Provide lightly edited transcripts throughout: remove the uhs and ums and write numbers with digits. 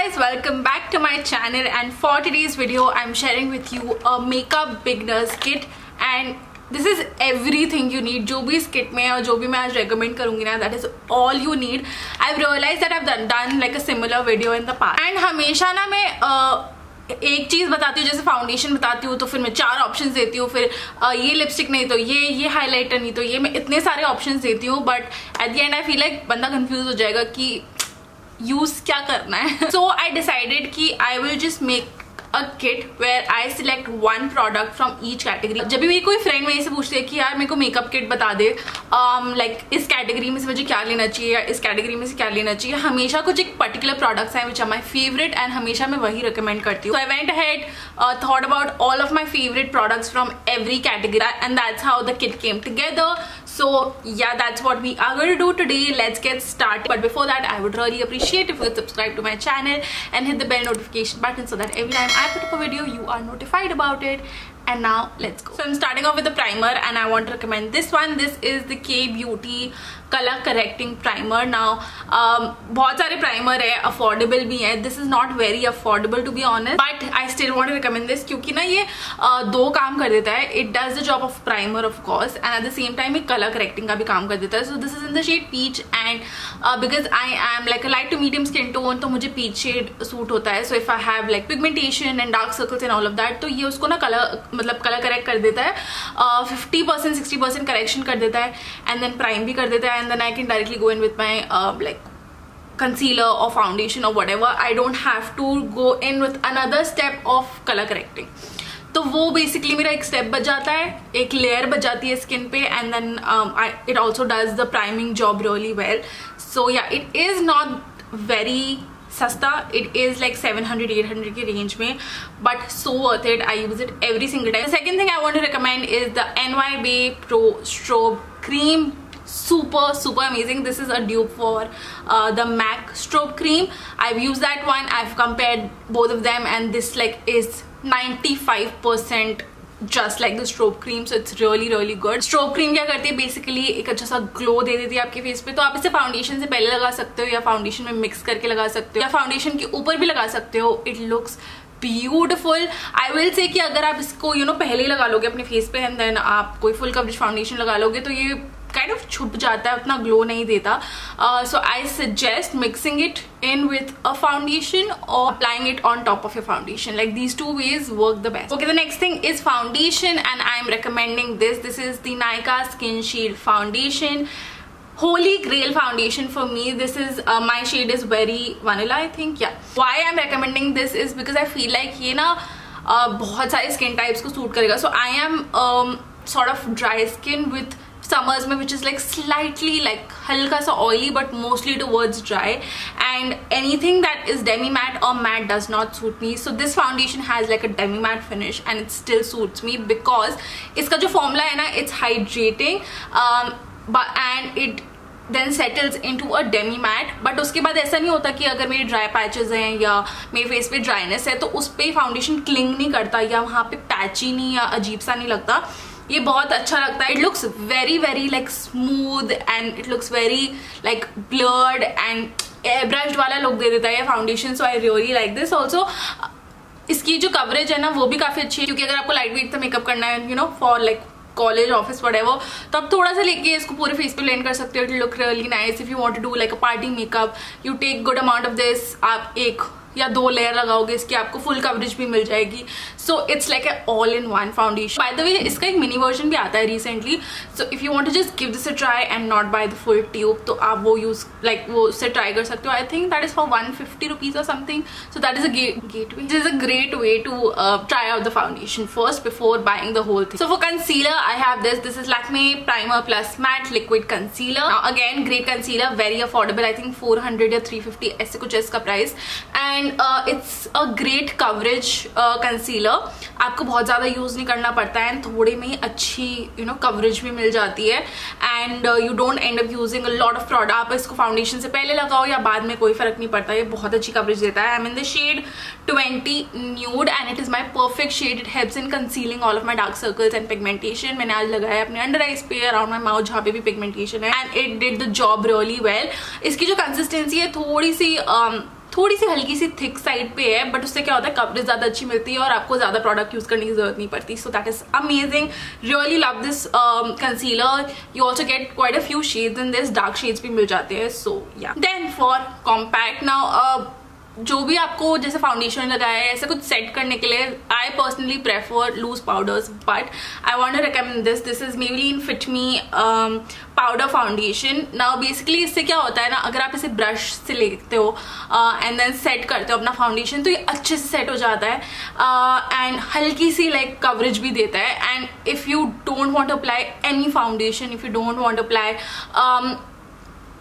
guys, welcome back to my channel, and for today's video I'm sharing with you a makeup beginners kit, and this is everything you need. जो भी इस kit में और जो भी मैं आज recommend करूँगी ना, that is all you need. I've realized that I've done like a similar video in the past, and हमेशा ना मैं एक चीज़ बताती हूँ, जैसे फाउंडेशन बताती हूँ तो फिर मैं 4 ऑप्शंस देती हूँ, फिर ये लिपस्टिक नहीं तो ये हाइलाइटर नहीं तो ये, मैं इतने सारे ऑप्शंस देती हूँ, but at the and I feel like बंदा कंफ्यूज हो जाएगा कि यूज क्या करना है. सो आई डिसाइडेड कि I will just make a kit where I select one product from each category. जब भी मेरी कोई फ्रेंड मेरे से पूछती है कि यार मेरे को मेकअप किट बता दे, like इस कैटेगरी में से मुझे क्या लेना चाहिए या इस कैटेगरी में से क्या लेना चाहिए, हमेशा कुछ एक पर्टिकुलर प्रोडक्ट्स हैं which are my favorite and हमेशा मैं वही recommend करती हूँ. So I went ahead, thought about all of my favorite products from every category, and that's how the kit came together. So yeah, that's what we are going to do today. Let's get started. But before that, I would really appreciate if you would subscribe to my channel and hit the bell notification button so that every time I put up a video, you are notified about it. And now let's go. So I'm starting off with the primer, and I want to recommend this one. This is the K Beauty color correcting primer. Now बहुत सारे primer है, affordable भी है. This is not very affordable to be honest, but I still want to recommend this क्योंकि ना ये दो काम कर देता है. It does the job of primer of course, and at the same time ये color correcting का भी काम कर देता है. So this is in the shade peach, and because I am like a light to medium skin tone, तो मुझे peach shade suit होता है. So if I have like pigmentation and dark circles and all of that, तो ये उसको ना मतलब colour correct कर देता है, 50% 60% करेक्शन कर देता है, एंड देन प्राइम भी कर देता है, and then I can directly go in with my like concealer or foundation or whatever. I don't have to go in with another step of color correcting. तो वो basically मेरा एक step बच जाता है, एक लेयर बच जाती है स्किन पे, and then it also does the priming job really well. So या इट इज नॉट वेरी सस्ता, it is like 700-800 के रेंज में, but so worth it. I use it every single time. The second thing I want to recommend is the Nyb Pro Strobe Cream. Super amazing. This is a dupe for the MAC Strobe Cream. I've used that one. I've compared both of them, and this like is 95% just like the strobe cream, so it's really good. Strobe cream क्या करती है, basically एक अच्छा सा glow दे देती है आपके face पे. तो आप इसे फाउंडेशन से पहले लगा सकते हो, या फाउंडेशन में मिक्स करके लगा सकते हो, या फाउंडेशन के ऊपर भी लगा सकते हो. It looks beautiful. I will say कि अगर आप इसको पहले ही लगा लोगे अपने फेस पे, एंड देन आप कोई फुल कवरेज फाउंडेशन लगा लोगे, तो ये kind of छुप जाता है, उतना ग्लो नहीं देता. So I suggest mixing it in with a foundation or applying it on top of your foundation. Like these two ways work the best. Okay, the next thing is foundation, and I'm recommending this. This is the Nikah Skin Shield Foundation. Holy grail foundation for me. This is my shade is very vanilla, I think. Yeah. Why I'm recommending this is because I feel like ये ना बहुत सारे skin types को suit करेगा. So I am sort of dry skin with summers में, which is like slightly like हल्का सा oily but mostly towards dry, and anything that is demi matte or matte does not suit me. So this foundation has like a demi matte finish, and it still suits me because इसका जो formula है ना, it's hydrating, and it then settles into a demi matte. but उसके बाद ऐसा नहीं होता कि अगर मेरे dry patches हैं या मेरे face पे dryness है तो उस पे foundation cling नहीं करता, या वहाँ पे patchy नहीं या अजीब सा नहीं लगता. ये बहुत अच्छा लगता है. It looks very like smooth, and it looks very like blurred and airbrushed वाला look दे देता है ये foundation. So I really like this. Also इसकी जो coverage है ना, वो भी काफी अच्छी है, क्योंकि अगर आपको लाइट वेट सा मेकअप करना है for like college office whatever, तो आप थोड़ा सा लेके इसको पूरे फेस पे ब्लेंड कर सकते हो. It look really nice. If you want to do like a party makeup, you take good amount of this. आप 1 या 2 लेयर लगाओगे इसकी, आपको फुल कवरेज भी मिल जाएगी. So it's like a all in one foundation. By the way इसका एक मिनी वर्जन भी आता है recently. So if you want to just give this a try and not buy the full tube, तो आप वो यूज लाइक वो उससे ट्राई कर सकते हो. I think that is for 150 rupees or something. So that is a gateway. This is a great way to try out the foundation first before buying the whole thing. So for concealer, I have this. This is Lakme Primer Plus Matte Liquid Concealer. Now again, great concealer, very affordable. I think 400 या 350 ऐसे कुछ है इसका price, and it's a great coverage concealer. आपको बहुत ज़्यादा use नहीं करना पड़ता है, एंड थोड़े में ही अच्छी कवरेज भी मिल जाती है, and you don't and up using a lot of product. आप इसको फाउंडेशन से पहले लगाओ या बाद में, कोई फर्क नहीं पड़ता. ये बहुत अच्छी कवरेज देता है. I am in the shade 20 nude, and it is my perfect shade. It helps in concealing all of my dark circles and pigmentation. मैंने आज लगाया अपने अंडर आइज पे, अराउंड माई माउथ जहाँ पे भी पिगमेंटेशन है, and it did the job really well. इसकी जो कंसिस्टेंसी है थोड़ी सी थोड़ी सी हल्की सी थिक साइड पे है, बट उससे क्या होता है कवरेज ज़्यादा अच्छी मिलती है और आपको ज़्यादा प्रोडक्ट यूज़ करने की जरूरत नहीं पड़ती. सो that is amazing. Really love this concealer. You also get quite a few shades in this. Dark shades भी मिल जाते हैं. सो या देन फॉर कॉम्पैक्ट नाउ, जो भी आपको जैसे फाउंडेशन लगाया है ऐसा कुछ सेट करने के लिए I personally prefer loose powders, but I want to recommend this. This is Maybelline Fit Me powder foundation. Now basically इससे क्या होता है ना, अगर आप इसे ब्रश से लेते हो एंड देन सेट करते हो अपना फाउंडेशन तो ये अच्छे से सेट हो जाता है एंड हल्की सी लाइक कवरेज भी देता है. And if you don't want to apply any foundation, if you don't want to apply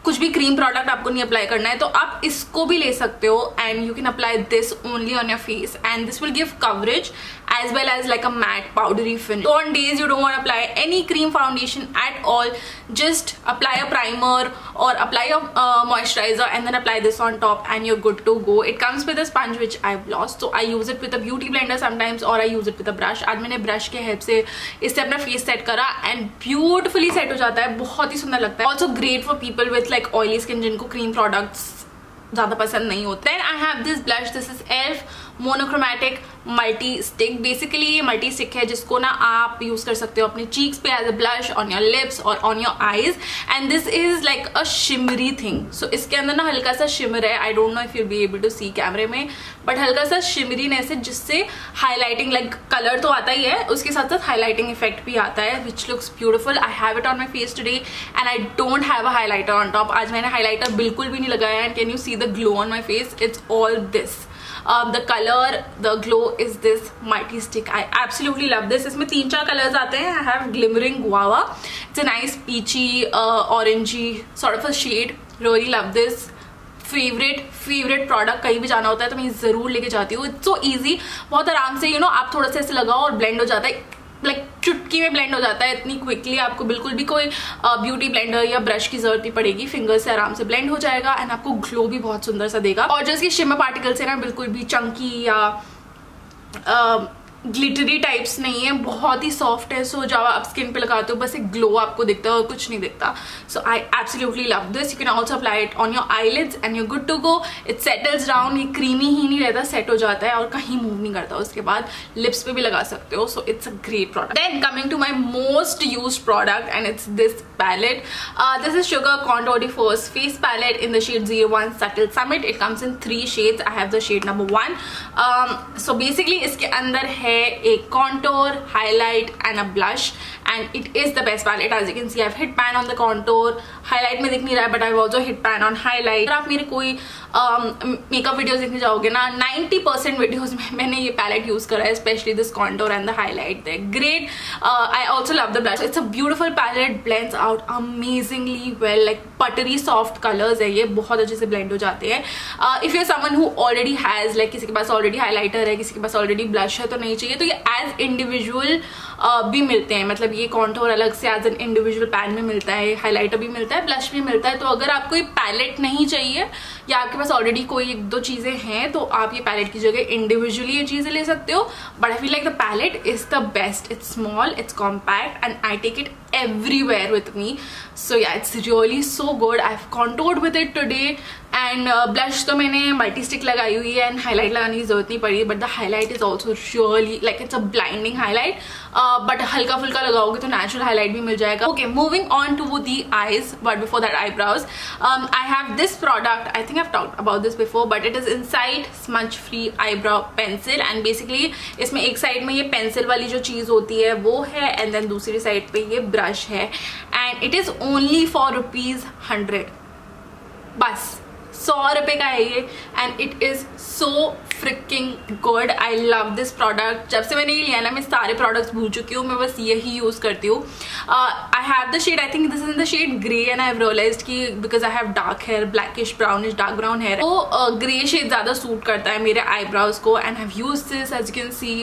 कुछ भी क्रीम प्रोडक्ट आपको नहीं अप्लाई करना है तो आप इसको भी ले सकते हो and you can apply this only on your face and this will give coverage as well as like a matte powdery finish. So on days you don't want to apply any cream foundation at all, just apply a primer or apply a moisturizer and then apply this on top and you're good to go. It comes with a sponge which I've lost, so I use it with a beauty blender sometimes or I use it with a brush. आज मैंने brush के help से इससे अपना face set करा and beautifully set हो जाता है, बहुत ही सुंदर लगता है. Also great for people with like oily skin जिनको क्रीम प्रोडक्ट्स ज़्यादा पसंद नहीं होते. Then I have this blush. This is ELF monochromatic multi stick. Basically ये मल्टी स्टिक है जिसको ना आप यूज कर सकते हो अपने चीक्स पे as a blush, on your lips और on your eyes. And this is like a shimmery thing. So इसके अंदर ना हल्का सा शिमर है. I don't know if you be able to see कैमरे में, बट हल्का सा शिमरीनेस है जिससे हाईलाइटिंग लाइक कलर तो आता ही है, उसके साथ साथ हाईलाइटिंग इफेक्ट भी आता है which looks beautiful. I have it on my face today and I don't have a highlighter on top. आज मैंने हाईलाइटर बिल्कुल भी नहीं लगाया and can you see the glow on my face? It's all this. The color, the glow is this multi stick. I absolutely love this. इसमें 3-4 colors आते हैं. I have glimmering guava. It's a nice peachy, orangey sort of a shade. Really love this. Favourite product. कहीं भी जाना होता है तो मैं जरूर लेके जाती हूँ. इट्स सो ईजी, बहुत आराम से आप थोड़ा सा ऐसे लगाओ और ब्लेंड हो जाता है. लाइक चुटकी में ब्लेंड हो जाता है इतनी क्विकली. आपको बिल्कुल भी कोई ब्यूटी ब्लेंडर या ब्रश की जरूरत नहीं पड़ेगी. फिंगर से आराम से ब्लेंड हो जाएगा एंड आपको ग्लो भी बहुत सुंदर सा देगा. और जो इसकी शिमर पार्टिकल्स है ना बिल्कुल भी चंकी या ग्लिटरी टाइप्स नहीं है, बहुत ही सॉफ्ट है. सो जब आप स्किन पे लगाते हो बस एक ग्लो आपको दिखता है और कुछ नहीं दिखता. So I absolutely love this. You can also apply it on your eyelids and you good to go. It settles down. ये क्रीमी ही नहीं रहता, सेट हो जाता है और कहीं मूव नहीं करता. उसके बाद लिप्स पे भी लगा सकते हो. So it's a great product. Then coming to my most used product and it's this palette. This is Sugar Contour de Force Face Palette in the shade 01 Subtle Summit. It comes in 3 shades. I have the shade number 1. So basically इसके अंदर है एक contour, highlight and a blush and it is the best palette. As you can see, I've hit pan on the contour. Highlight में दिख नहीं रहा है but I've also hit pan on highlight. अगर आप मेरे कोई मेकअप वीडियोस देखने जाओगे ना 90% वीडियोस में मैंने ये पैलेट यूज करा है, specially this contour and the highlight. They great. I also love the blush. It's a beautiful palette. Blends out amazingly well. Like buttery soft colours है ये, बहुत अच्छे से ब्लेंड हो जाते हैं. If you someone who already has like किसी के पास ऑलरेडी हाईलाइटर है, किसी के पास ऑलरेडी ब्लश है तो नहीं चाहिए. तो ये एज इंडिविजुअल भी मिलते हैं. मतलब ये कॉन्टोर अलग से एज एन इंडिविजुअल पैन में मिलता है, हाईलाइटर भी मिलता है, ब्लश भी मिलता है. तो अगर आपको ये पैलेट नहीं चाहिए या आपके पास ऑलरेडी कोई 1-2 चीजें हैं तो आप ये पैलेट की जगह इंडिविजुअली ये चीजें ले सकते हो. But I feel like the palette is the best. It's small, it's compact and I take it everywhere with me. So yeah, it's really so good. I've contoured with it today and blush तो मैंने multi stick लगाई हुई है and highlight लगाने की जरूरत नहीं पड़ी. But the highlight is also really like it's a blinding highlight. But हल्का फुल्का लगाओगे तो नेचुरल हाईलाइट भी मिल जाएगा. Okay, moving on to the eyes but before that eyebrows. I have this product. I think I have talked about this before but it is inside smudge free eyebrow pencil. And basically इसमें एक side में ये pencil वाली जो चीज होती है वो है एंड देन दूसरी साइड पे ये ब्रश है and it is only for ₹100. बस 100 रुपए का है ये and it is so fricking good. I love this product. जब से मैंने ये लिया ना मैं सारे प्रोडक्ट्स भूल चुकी हूँ, मैं बस यही यूज करती हूँ. I have the shade, I think this is in the shade grey and I have realised कि because I have dark hair, blackish brownish dark brown hair, तो ग्रे शेड ज्यादा सूट करता है मेरे आईब्रोज को. And have used this. As you can see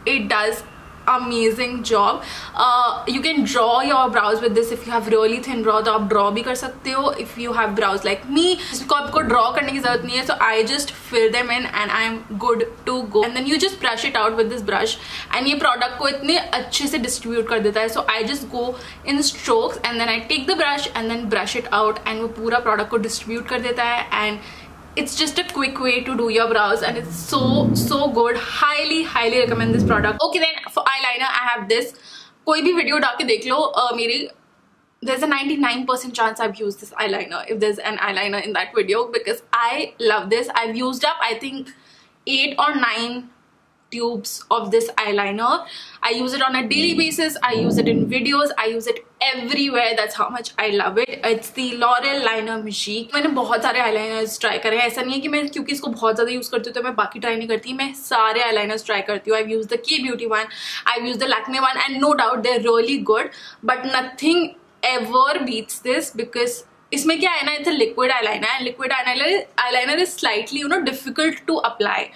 it does amazing job. You can draw your brows with this. If you have really thin brow तो आप draw भी कर सकते हो. If you have brows like me जिसको आपको draw करने की जरूरत नहीं है, so I just fill them in and I am good to go. And then you just brush it out with this brush and ये product को इतने अच्छे से distribute कर देता है. So I just go in strokes and then I take the brush and then brush it out and वो पूरा product को distribute कर देता है and it's just a quick way to do your brows and it's so good. Highly recommend this product. Okay, then for eyeliner I have this. कोई भी video डाल के देख लो मेरी, there's a 99% chance I've used this eyeliner if there's an eyeliner in that video, because I love this. I've used up I think 8 or 9 tubes of this eyeliner. I use it on a daily basis, I use it in videos, I use it everywhere. That's how much I love it. It's the L'Oreal Liner Magique. मैंने बहुत सारे eyeliners try करे हैं. ऐसा नहीं है कि मैं क्योंकि इसको बहुत ज़्यादा यूज़ करती हूँ तो मैं बाकी try नहीं करती. मैं सारे eyeliners try करती हूँ. I've used the K Beauty one, I've used the Lakme one, and no doubt they're really good, but nothing ever beats this, because इसमें क्या है ना, it's a liquid eyeliner and liquid eyeliner is slightly difficult to apply,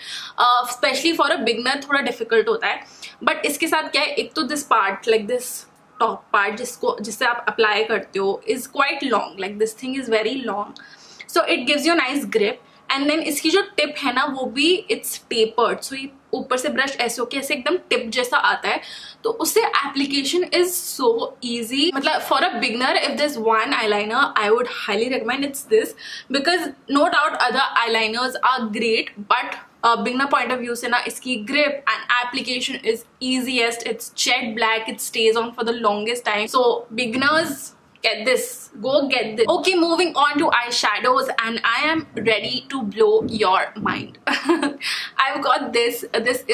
especially for a beginner थोड़ा difficult होता है. But इसके साथ क्या है, एक तो this part like this top part जिससे आप apply करते हो is quite long, like this thing is very long, so it gives you a nice grip. And then इसकी जो टिप है ना वो भी it's tapered, so ये ऊपर से ब्रश ऐसे होके ऐसे एकदम टिप जैसा आता है, तो उससे एप्लीकेशन इज सो इजी. मतलब for a beginner if this one eyeliner I would highly recommend it's this, because no doubt other eyeliners are great, but beginner point of view से ना इसकी grip and application is easiest. It's jet black, it stays on for the longest time, so beginners get this, go get this. Okay, moving on to eyeshadows, and I am ready to blow your mind. I've got this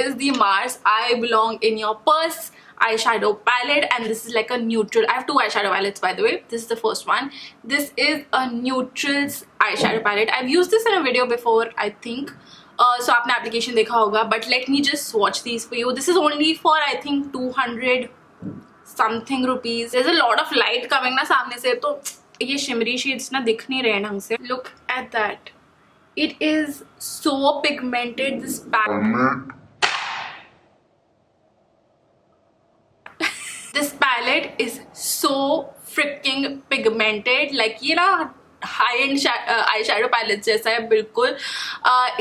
is the Mars I Belong in Your Purse eyeshadow palette, and this is like a neutral. I have 2 eyeshadow palettes by the way. This is the first one. This is a neutrals eyeshadow palette. I've used this in a video before I think, so आपने application देखा होगा, but let me just swatch these for you. This is only for I think 200 something rupees. There's a lot of light coming ना सामने से, तो ये shimmery shades ना दिख नहीं रहे ढंग से. Look at that. It is so pigmented, this palette. This palette is so freaking pigmented. Like ये ना high-end eyeshadow palette जैसा है बिल्कुल.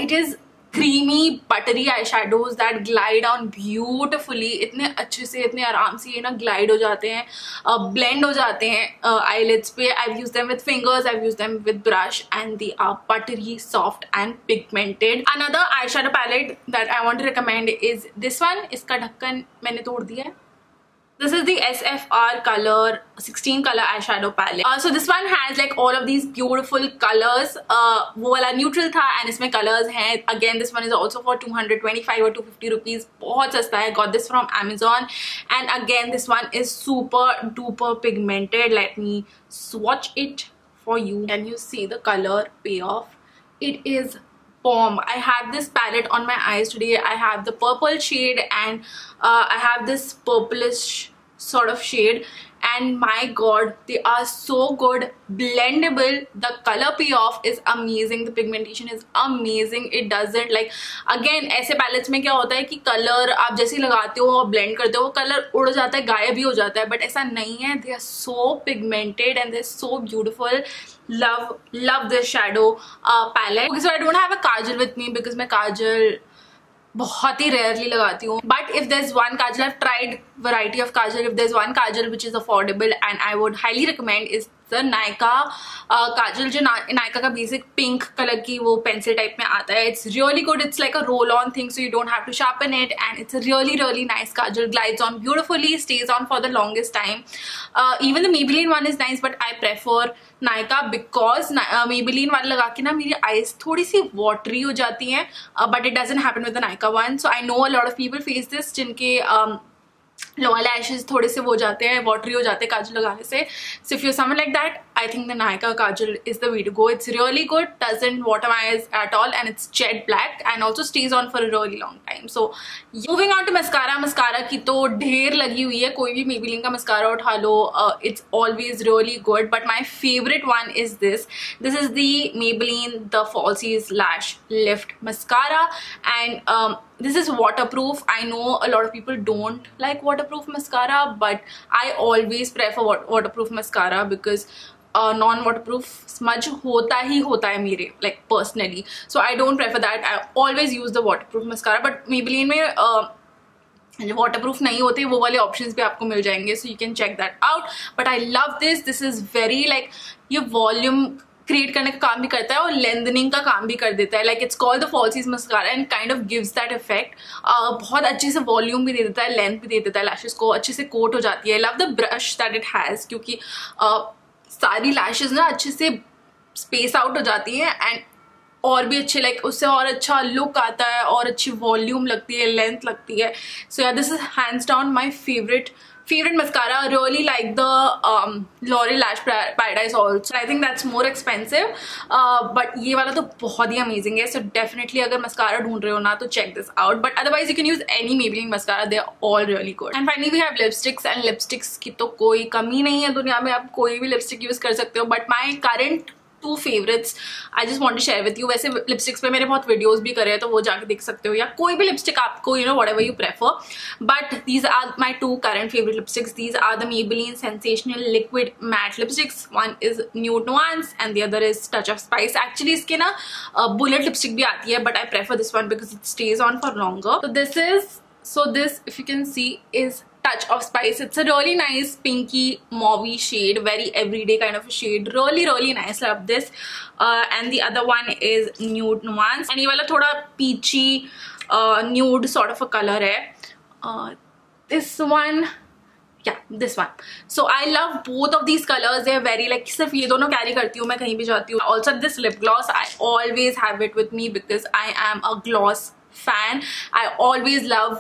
It is creamy buttery eyeshadows that glide on beautifully. इतने अच्छे से इतने आराम से ये ना glide हो जाते हैं, blend हो जाते हैं eyelids पे. I've used them with fingers, I've used them with brush, and they are buttery, soft and pigmented. Another eyeshadow palette that I want to recommend is this one. इसका ढक्कन मैंने तोड़ दिया है. This is the SFR color 16 color eyeshadow palette. So this one has like all of these beautiful colors. वो वाला neutral था and इसमें colors हैं. Again this one is also for 225 or 250 rupees. बहुत सस्ता है. Got this from Amazon. And again this one is super duper pigmented. Let me swatch it for you. Can you see the color payoff? It is bomb. I have this palette on my eyes today. I have the purple shade and I have this purplish sort of shade, and my god, they are so good, blendable. The color payoff is amazing, the pigmentation is amazing. It doesn't like, again ऐसे palettes में क्या होता है कि color आप जैसे लगाते हो और blend करते हो वो color उड़ जाता है, गायब भी हो जाता है, but ऐसा नहीं है. They are so pigmented and they're so beautiful. Love this shadow palette. Okay, so I don't have a kajal with me because मैं काजल बहुत ही rarely लगाती हूँ. But if there's one kajal, I've tried variety of kajal. If there's one kajal which is affordable and I would highly recommend is the Nikah kajal. जो Nikah का basic pink color की वो pencil type में आता है. It's really good. It's like a roll-on thing, so you don't have to sharpen it, and it's a really nice kajal. Glides on beautifully, stays on for the longest time. Even the Maybelline one is nice, but I prefer Nikah because Maybelline वाला लगा के ना मेरी eyes थोड़ी सी watery हो जाती हैं, but it doesn't happen with the Nikah one. So I know a lot of people face this जिनके lower lashes थोड़े से वो जाते हैं, watery हो जाते हैं काजल लगाने से. So if you're someone like that, I think the Nikah kajal is the way to go. It's really good, doesn't water my eyes at all, and it's jet black and also stays on for a really long time. So moving on to mascara. Mascara की तो ढेर लगी हुई है, कोई भी Maybelline का mascara उठा लो, it's always really good. But my favorite one is this. This is the Maybelline The Falsies Lash Lift Mascara, and this is waterproof. I know a lot of people don't like waterproof mascara, but I always prefer waterproof mascara because non-waterproof smudge होता ही होता है मेरे, like personally. So I don't prefer that. I always use the waterproof mascara, but Maybelline में waterproof नहीं होते, वो वाले options भी आपको मिल जाएंगे, so you can check that out. But I love this. This is very like ये volume create करने का काम भी करता है और लेंथनिंग का काम भी कर देता है. Like it's called the fallacies mascara and kind of gives that effect. बहुत अच्छे से वॉल्यूम भी दे देता है, लेंथ भी दे देता है, लैशेस को अच्छे से कोट हो जाती है. Love the brush that it has, क्योंकि सारी लैशेस ना अच्छे से स्पेस आउट हो जाती है एंड और भी अच्छे, लाइक उससे और अच्छा लुक आता है और अच्छी वॉल्यूम लगती है, लेंथ लगती है. सो या this is hands down my favourite mascara. Really like the L'Oreal Lash Paradise also. I think that's more expensive, but ये वाला तो बहुत ही amazing है. So definitely अगर mascara ढूंढ रहे हो ना तो check this out. But otherwise you can use any Maybelline mascara. They are all really good. And finally we have lipsticks, and lipsticks की तो कोई कमी नहीं है दुनिया में. आप कोई भी lipstick use कर सकते हो. But my current 2 favorites I just want to share with you. वैसे लिपस्टिक्स पे मैंने बहुत वीडियोस भी करे हैं तो वो जाके देख सकते हो, या कोई भी लिपस्टिक आपको whatever you prefer. But these are my 2 current favorite lipsticks. These are the Maybelline Sensational Liquid Matte Lipsticks. One is Nude Nuance and the other is Touch of Spice. Actually इसके ना bullet lipstick भी आती है, but I prefer this one because it stays on for longer. So this if you can see is Touch of Spice. It's a really nice pinky mauvey shade, very everyday kind of a shade. Really nice. Love this. And the other one is Nude Nuance. And ये वाला थोड़ा peachy nude sort of a color है. This one. Yeah, this one. So I love both of these colors. They are very like सिर्फ ये दोनों carry करती हूँ मैं कहीं भी जाती हूँ. Also this lip gloss, I always have it with me because I am a gloss fan. I always love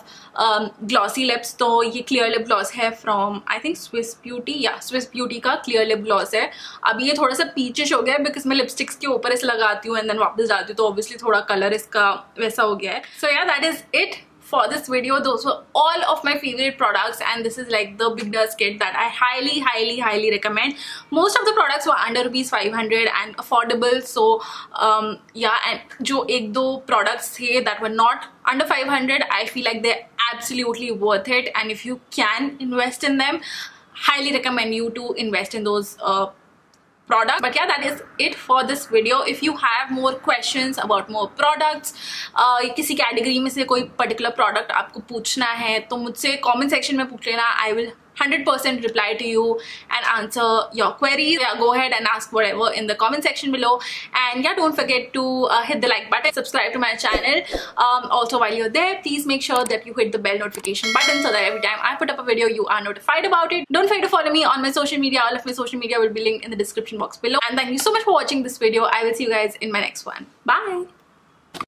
glossy lips. तो ये clear lip gloss है from I think Swiss Beauty. Yeah, Swiss Beauty का clear lip gloss है. अब ये थोड़ा सा peachish हो गया है because मैं lipsticks के ऊपर ऐसे लगाती हूँ and then वापस डालती हूँ तो obviously थोड़ा color इसका वैसा हो गया है. So yeah, that is it for this video. Those were all of my favorite products and this is like the beginner's kit that I highly recommend. Most of the products were under ₹500 and affordable. So yeah, and जो 1-2 products थे that were not under 500, I feel like they're absolutely worth it, and if you can invest in them, highly recommend you to invest in those product. But yeah, that is it for this video. If you have more questions about more products, किसी category में से कोई particular product आपको पूछना है तो मुझसे comment section में पूछ लेना. I will 100% reply to you and answer your queries. Yeah, go ahead and ask whatever in the comment section below. And yeah, don't forget to hit the like button, subscribe to my channel. Also while you're there, please make sure that you hit the bell notification button so that every time I put up a video, you are notified about it. Don't forget to follow me on my social media. All of my social media will be linked in the description box below. And thank you so much for watching this video. I will see you guys in my next one. Bye!